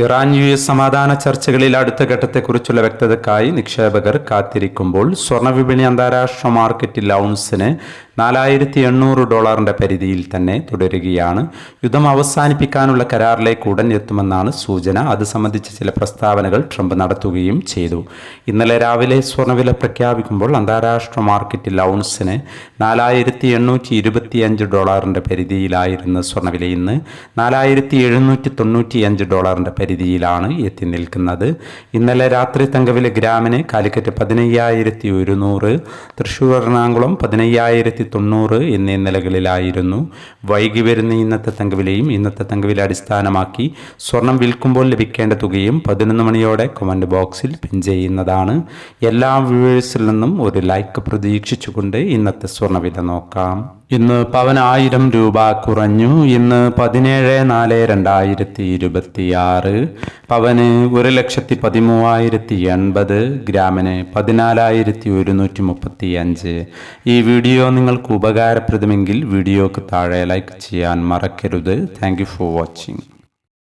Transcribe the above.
Iran US സമാധാന ചർച്ചകളിൽ അടുത്ത ഘട്ടത്തെക്കുറിച്ചുള്ള വ്യക്തതയ്ക്കായി നിക്ഷേപകർ കാത്തിരിക്കുമ്പോൾ സ്വർണ്ണവിപണി അന്താരാഷ്ട്ര മാർക്കറ്റിൽ ഔൺസിന് $4,800 പരിധിയിൽ തന്നെ തുടരുകയാണ്. യുദ്ധം അവസാനിപ്പിക്കാനുള്ള കരാറിലേക്ക് ഉടൻ എത്തുമെന്നാണ് സൂചന. അത് സംബന്ധിച്ച ചില പ്രസ്താവനകൾ ട്രംപ് നടത്തുകയും ചെയ്തു. ഇന്നലെ രാവിലെ സ്വർണ്ണവില പ്രഖ്യാപിക്കുമ്പോൾ അന്താരാഷ്ട്ര മാർക്കറ്റിൽ ഔൺസിന് $4,825 പരിധിയിലായിരുന്ന സ്വർണ്ണവില ഇന്ന് $4,795 പരിധിയിലാണ് എത്തി നിൽക്കുന്നത്. ഇന്നലെ രാത്രി തങ്കവില ഗ്രാമിന് കാലിക്കറ്റ് 15,100, തൃശ്ശൂർ എറണാകുളം 15,090 എന്നീ നിലകളിലായിരുന്നു. വൈകി വരുന്ന ഇന്നത്തെ തങ്കവിലയും ഇന്നത്തെ തങ്കവില അടിസ്ഥാനമാക്കി സ്വർണം വിൽക്കുമ്പോൾ ലഭിക്കേണ്ട തുകയും 11 മണിയോടെ കമന്റ് ബോക്സിൽ പിൻ ചെയ്യുന്നതാണ്. എല്ലാ വ്യൂവേഴ്സിൽ നിന്നും ഒരു ലൈക്ക് പ്രതീക്ഷിച്ചുകൊണ്ട് ഇന്നത്തെ സ്വർണ്ണവില നോക്കാം. ഇന്ന് പവന് 1000 രൂപ കുറഞ്ഞു. ഇന്ന് 17/4/2026. പവന് 1,13,080, ഗ്രാമിന് 14,135. ഈ വീഡിയോ നിങ്ങൾക്ക് ഉപകാരപ്രദമെങ്കിൽ വീഡിയോക്ക് താഴെ ലൈക്ക് ചെയ്യാൻ മറക്കരുത്. Thank you for watching.